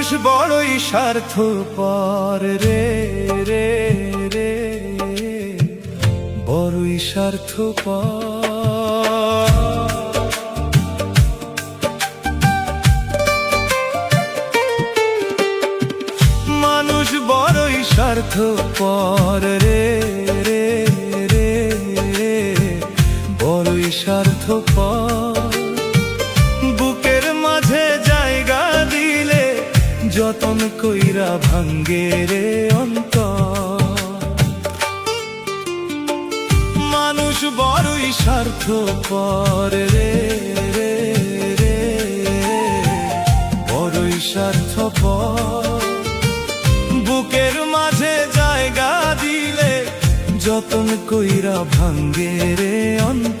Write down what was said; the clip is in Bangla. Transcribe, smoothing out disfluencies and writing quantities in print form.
মানুষ বড়ই স্বার্থপর রে রে রে, বড়ই স্বার্থপর। মানুষ বড়ই স্বার্থপর রে রে রে, বড়ই স্বার্থপর। বুকের মাঝে জায়গা দিলে যতন কইরা ভাঙ্গে রে অন্তর। মানুষ বড়ই স্বার্থপর রে রে রে, বড়ই স্বার্থপর। বুকের মাঝে জায়গা দিলে যতন কইরা ভাঙ্গে রে অন্তর।